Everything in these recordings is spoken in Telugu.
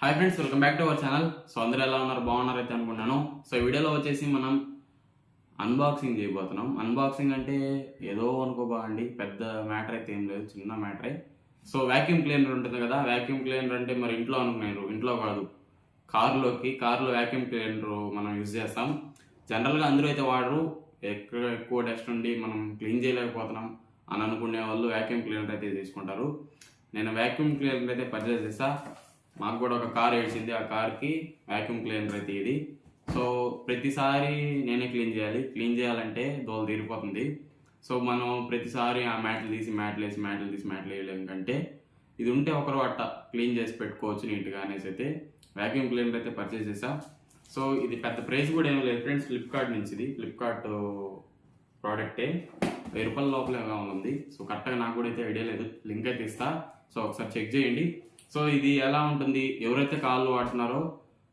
Hi friends, welcome back to our channel. So అందరూ ఎలా ఉన్నారు? బాగున్నారు అయితే అనుకున్నాను. సో ఈ వీడియోలో వచ్చేసి మనం అన్బాక్సింగ్ చేయబోతున్నాం. అన్బాక్సింగ్ అంటే ఏదో అనుకోబాగండి, పెద్ద మ్యాటర్ అయితే ఏం లేదు, చిన్న మ్యాటరే. సో వ్యాక్యూమ్ క్లీనర్ ఉంటుంది కదా, వ్యాక్యూమ్ క్లీనర్ అంటే మరి ఇంట్లో అనుకున్నారు, ఇంట్లో కాదు, కారులో వ్యాక్యూమ్ క్లీనర్ మనం యూజ్ చేస్తాం. జనరల్గా అందరూ అయితే వాడరు, ఎక్కువ డస్ట్ ఉండి మనం క్లీన్ చేయలేకపోతున్నాం అని అనుకునే వాళ్ళు వ్యాక్యూమ్ క్లీనర్ అయితే తీసుకుంటారు. నేను వ్యాక్యూమ్ క్లీనర్ అయితే పర్చేస్ చేస్తా. మాకు కూడా ఒక కార్ ఏడ్చింది, ఆ కార్కి వ్యాక్యూమ్ క్లీనర్ అయితే ఇది. సో ప్రతిసారి నేనే క్లీన్ చేయాలంటే దోలు తీరిపోతుంది. సో మనం ప్రతిసారి ఆ మ్యాట్లు వేయలేం కంటే ఇది ఉంటే ఒకరు అట్ట క్లీన్ చేసి పెట్టుకోవచ్చు నీట్గా అనేసి అయితే వ్యాక్యూమ్ క్లీనర్ అయితే పర్చేస్ చేసా. సో ఇది పెద్ద ప్రైస్ కూడా ఏమీ లేదు ఫ్రెండ్స్, ఫ్లిప్కార్ట్ నుంచి. ఇది ఫ్లిప్కార్ట్ ప్రోడక్టే, 1000 రూపాయల లోపలే ఉంది. సో కరెక్ట్గా నాకు కూడా అయితే ఐడియా లేదు, లింక్ అయితే ఇస్తా. సో ఒకసారి చెక్ చేయండి. సో ఇది ఎలా ఉంటుంది, ఎవరైతే కార్లు వాడుతున్నారో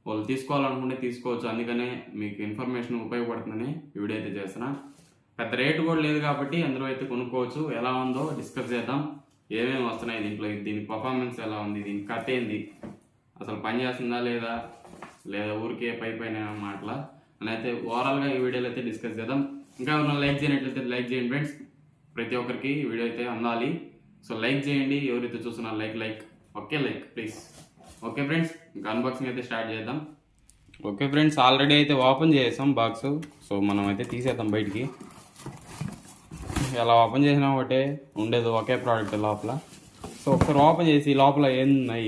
వాళ్ళు తీసుకోవాలనుకుంటే తీసుకోవచ్చు. అందుకనే మీకు ఇన్ఫర్మేషన్ ఉపయోగపడుతుందని వీడియో అయితే చేస్తున్నా. పెద్ద రేటు కూడా లేదు కాబట్టి అందరూ అయితే కొనుక్కోవచ్చు. ఎలా ఉందో డిస్కస్ చేద్దాం, ఏమేమి వస్తున్నాయి దీంట్లో, దీని పర్ఫార్మెన్స్ ఎలా ఉంది, దీని కథ ఏంది, అసలు పని చేస్తుందా లేదా ఊరికే పైన మాటలా అని అయితే ఓవరాల్గా ఈ వీడియోలో అయితే డిస్కస్ చేద్దాం. ఇంకా ఎవరైనా లైక్ చేయనట్లయితే లైక్ చేయండి ఫ్రెండ్స్, ప్రతి ఒక్కరికి ఈ వీడియో అయితే అందాలి. సో లైక్ చేయండి, ఎవరైతే చూస్తున్నారు like okay, like please. Okay friends, ఇంకా అన్బాక్సింగ్ అయితే స్టార్ట్ చేద్దాం. ఓకే ఫ్రెండ్స్, ఆల్రెడీ అయితే ఓపెన్ చేసాం బాక్స్. సో మనం అయితే తీసేద్దాం బయటికి. ఎలా ఓపెన్ చేసినా ఒకటే ఉండేది, ఒకే ప్రోడక్ట్ లోపల. సో ఒకసారి ఓపెన్ చేసి లోపల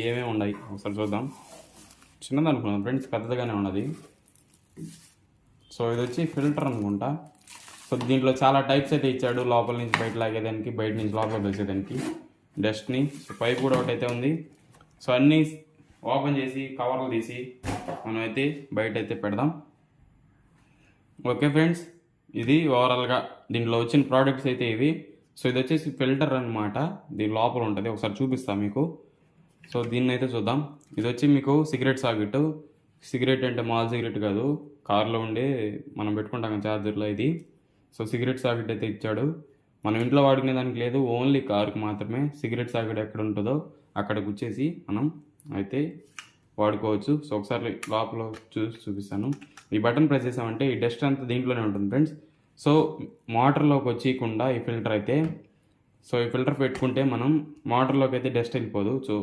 ఏమేమి ఉన్నాయి ఒకసారి చూద్దాం. చిన్నది అనుకున్నాం ఫ్రెండ్స్, పెద్దదిగానే ఉన్నది. సో ఇది వచ్చి ఫిల్టర్ అనుకుంటా. సో దీంట్లో చాలా టైప్స్ అయితే ఇచ్చాడు, లోపల నుంచి బయట లాగేదానికి, బయట నుంచి లోపల వేసేదానికి డస్ట్ని. సో పైప్ కూడా ఒకటి అయితే ఉంది. సో అన్నీ ఓపెన్ చేసి కవర్లు తీసి మనం అయితే బయట అయితే పెడదాం. ఓకే ఫ్రెండ్స్, ఇది ఓవరాల్గా దీంట్లో వచ్చిన ప్రోడక్ట్స్ అయితే ఇవి. సో ఇది వచ్చేసి ఫిల్టర్ అనమాట, దీని లోపల ఉంటుంది, ఒకసారి చూపిస్తాను మీకు. సో దీన్ని అయితే చూద్దాం. ఇది వచ్చి మీకు సిగరెట్ సాకెట్. సిగరెట్ అంటే మాల్ సిగరెట్ కాదు, కార్లో ఉండే మనం పెట్టుకుంటాం ఛార్జర్లో ఇది. సో సిగరెట్ సాకెట్ అయితే ఇచ్చాడు. మనం ఇంట్లో వాడుకునే దానికి లేదు, ఓన్లీ కార్కి మాత్రమే. సిగరెట్ సాకెట్ ఎక్కడ ఉంటుందో అక్కడ గుచ్చేసి మనం అయితే వాడుకోవచ్చు. సో ఒకసారి లోపల చూపిస్తాను. ఈ బటన్ ప్రెస్ చేసామంటే ఈ డస్ట్ అంతా దీంట్లోనే ఉంటుంది ఫ్రెండ్స్. సో మోటార్లోకి వచ్చేయకుండా ఈ ఫిల్టర్ అయితే, సో ఈ ఫిల్టర్ పెట్టుకుంటే మనం మోటార్లోకి అయితే డస్ట్ వెళ్ళిపోదు. సో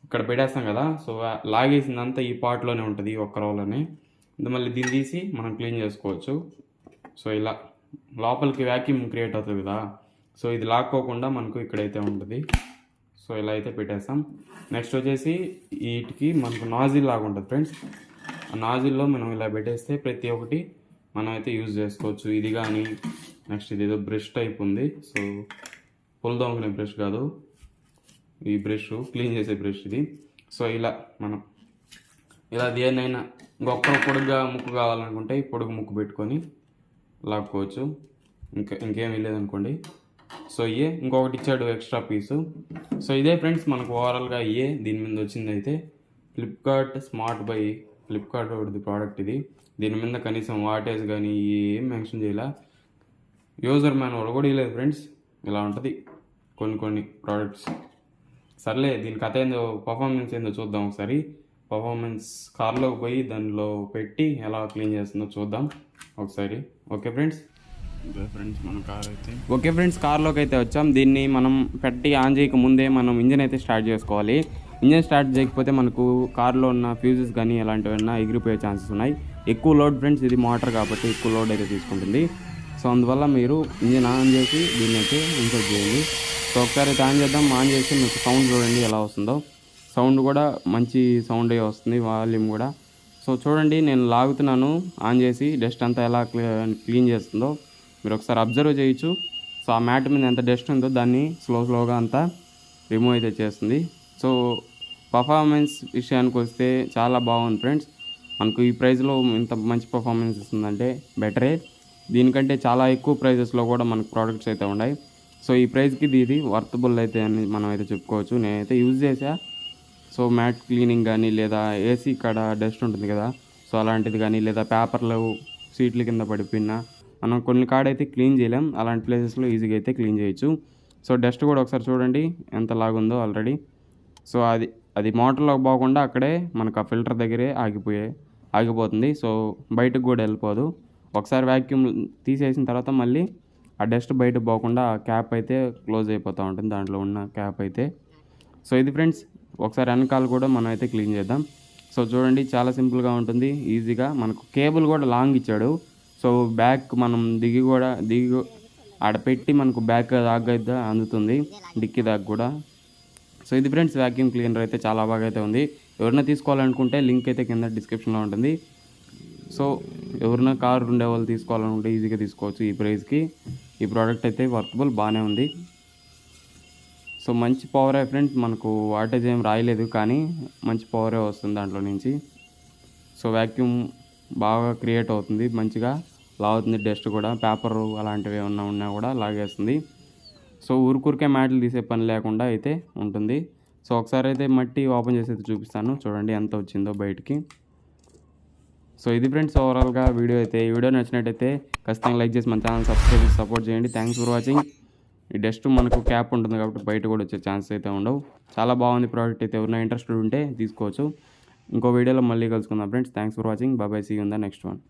ఇక్కడ పెట్టేస్తాం కదా, సో లాగేసిందంతా ఈ పార్ట్లోనే ఉంటుంది, ఒక్క రోలోనే. మళ్ళీ దీన్ని తీసి మనం క్లీన్ చేసుకోవచ్చు. సో ఇలా లోపలికి వ్యాక్యూమ్ క్రియేట్ అవుతుంది కదా, సో ఇది లాక్కోకుండా మనకు ఇక్కడైతే ఉంటుంది. సో ఇలా అయితే పెట్టేస్తాం. నెక్స్ట్ వచ్చేసి వీటికి మనకు నాజిల్ లాగా ఉంటుంది ఫ్రెండ్స్. ఆ నాజిల్లో మనం ఇలా పెట్టేస్తే ప్రతి ఒక్కటి మనం అయితే యూజ్ చేసుకోవచ్చు. ఇది కానీ నెక్స్ట్ ఇది ఏదో బ్రష్ టైప్ ఉంది. సో పుల్ దొంగనే బ్రష్ కాదు, ఈ బ్రష్ క్లీన్ చేసే బ్రష్ ఇది. సో ఇలా మనం ఇలా దేనైనా ఇంకొక పొడుగ్గా ముక్కు కావాలనుకుంటే ఈ పొడుగు ముక్కు పెట్టుకొని లాక్కోవచ్చు. ఇంకేమీ లేదనుకోండి. సో ఇంకొకటి ఇచ్చాడు ఎక్స్ట్రా పీసు. సో ఇదే ఫ్రెండ్స్ మనకు ఓవరాల్గా దీని మీద వచ్చింది అయితే ఫ్లిప్కార్ట్ స్మార్ట్ బై ఫ్లిప్కార్ట్ ఒకటి ప్రోడక్ట్ ఇది. దీని మీద కనీసం వాటేజ్ కానీ ఏం మెన్షన్ చేయాల, యూజర్ మాన్యువల్ కూడా ఇవ్వలేదు ఫ్రెండ్స్. ఇలా ఉంటుంది కొన్ని ప్రోడక్ట్స్. సర్లే, దీని కథ ఏందో, పర్ఫార్మెన్స్ ఏందో చూద్దాం ఒకసారి. పర్ఫార్మెన్స్ కార్లోకి పోయి దానిలో పెట్టి ఎలా క్లీన్ చేస్తుందో చూద్దాం ఒకసారి. ఓకే ఫ్రెండ్స్, ఓకే ఫ్రెండ్స్, కార్లోకి అయితే వచ్చాం. దీన్ని మనం పెట్టి ఆన్ చేయక ముందే మనం ఇంజిన్ అయితే స్టార్ట్ చేసుకోవాలి. ఇంజిన్ స్టార్ట్ చేయకపోతే మనకు కార్లో ఉన్న ఫ్యూజెస్ కానీ ఎలాంటివన్నా ఎగిరిపోయే ఛాన్సెస్ ఉన్నాయి. ఎక్కువ లోడ్ ఫ్రెండ్స్, ఇది మోటార్ కాబట్టి ఎక్కువ లోడ్ అయితే తీసుకుంటుంది. సో అందువల్ల మీరు ఇంజిన్ ఆన్ చేసి దీన్ని అయితే ఇన్సర్ట్ చేయండి. సో ఒకసారి అయితే ఆన్ చేద్దాం. ఆన్ చేసి మీకు సౌండ్ చూడండి ఎలా వస్తుందో. సౌండ్ కూడా మంచి సౌండే వస్తుంది, వాల్యూమ్ కూడా. సో చూడండి, నేను లాగుతున్నాను ఆన్ చేసి, డస్ట్ అంతా ఎలా క్లీన్ చేస్తుందో మీరు ఒకసారి అబ్జర్వ్ చేయొచ్చు. సో ఆ మ్యాట్ మీద ఎంత డస్ట్ ఉందో దాన్ని స్లోగా అంతా రిమూవ్ అయితే చేస్తుంది. సో పర్ఫార్మెన్స్ విషయానికి వస్తే చాలా బాగుంది ఫ్రెండ్స్. మనకు ఈ ప్రైస్లో ఇంత మంచి పర్ఫార్మెన్స్ ఇస్తుందంటే బెటరే. దీనికంటే చాలా ఎక్కువ ప్రైజెస్లో కూడా మనకు ప్రోడక్ట్స్ అయితే ఉన్నాయి. సో ఈ ప్రైస్కి ఇది వర్తబుల్ అయితే అని మనం అయితే చెప్పుకోవచ్చు. నేనైతే యూజ్ చేసా. సో మ్యాట్ క్లీనింగ్ కానీ, లేదా ఏసీ కాడ డస్ట్ ఉంటుంది కదా, సో అలాంటిది కానీ, లేదా పేపర్లు సీట్ల కింద పడిపోయినా మనం కొన్ని కాడైతే క్లీన్ చేయలేం, అలాంటి ప్లేసెస్లో ఈజీగా అయితే క్లీన్ చేయొచ్చు. సో డస్ట్ కూడా ఒకసారి చూడండి ఎంత లాగుందో ఆల్రెడీ. సో అది అది మోటార్లోకి పోకుండా అక్కడే మనకు ఆ ఫిల్టర్ దగ్గరే ఆగిపోతుంది. సో బయటకు కూడా వెళ్ళిపోదు. ఒకసారి వ్యాక్యూమ్ తీసేసిన తర్వాత మళ్ళీ ఆ డస్ట్ బయటకు పోకుండా ఆ క్యాప్ అయితే క్లోజ్ అయిపోతూ ఉంటుంది, దాంట్లో ఉన్న క్యాప్ అయితే. సో ఇది ఫ్రెండ్స్, ఒకసారి వెనకాల కూడా మనం అయితే క్లీన్ చేద్దాం. సో చూడండి, చాలా సింపుల్గా ఉంటుంది, ఈజీగా. మనకు కేబుల్ కూడా లాంగ్ ఇచ్చాడు. సో బ్యాక్ మనం దిగి ఆడ పెట్టి మనకు బ్యాక్ దాకా అందుతుంది, డిక్కీ దాకా కూడా. సో ఇది ఫ్రెండ్స్, వ్యాక్యూమ్ క్లీనర్ అయితే చాలా బాగా అయితే ఉంది. ఎవరైనా తీసుకోవాలనుకుంటే లింక్ అయితే కింద డిస్క్రిప్షన్లో ఉంటుంది. సో ఎవరైనా కారు ఉండే వాళ్ళు తీసుకోవాలనుకుంటే ఈజీగా తీసుకోవచ్చు ఈ ప్రైస్కి. ఈ ప్రోడక్ట్ అయితే వర్కబుల్, బాగానే ఉంది. సో మంచి పవరే ఫ్రెండ్స్, మనకు వాటేజ్ ఏం రాయలేదు కానీ మంచి పవరే వస్తుంది దాంట్లో నుంచి. సో వ్యాక్యూమ్ బాగా క్రియేట్ అవుతుంది, మంచిగా లాగుతుంది. డస్ట్ కూడా, పేపర్ అలాంటివి ఏమన్నా ఉన్నా కూడా లాగేస్తుంది. సో ఊరికే మ్యాట్లు తీసే పని లేకుండా అయితే ఉంటుంది. సో ఒకసారి అయితే మట్టి ఓపెన్ చేసి అయితే చూపిస్తాను, చూడండి ఎంత వచ్చిందో బయటికి. సో ఇది ఫ్రెండ్స్, ఓవరాల్గా వీడియో అయితే. ఈ వీడియో నచ్చినట్టయితే ఖచ్చితంగా లైక్ చేసి మన ఛానల్ సబ్స్క్రైబ్ చేసి సపోర్ట్ చేయండి. Thanks for watching. ఈ డస్ట్ మనకు క్యాప్ ఉంటుంది కాబట్టి బయట కూడా వచ్చే ఛాన్సెస్ అయితే ఉండవు. చాలా బాగుంది ప్రోడక్ట్ అయితే. ఎవరైనా ఇంట్రెస్టెడ్ ఉంటే తీసుకోవచ్చు. ఇంకో వీడియోలో మళ్ళీ కలుసుకుందాం friends. Thanks for watching. Bye, see you in the next one.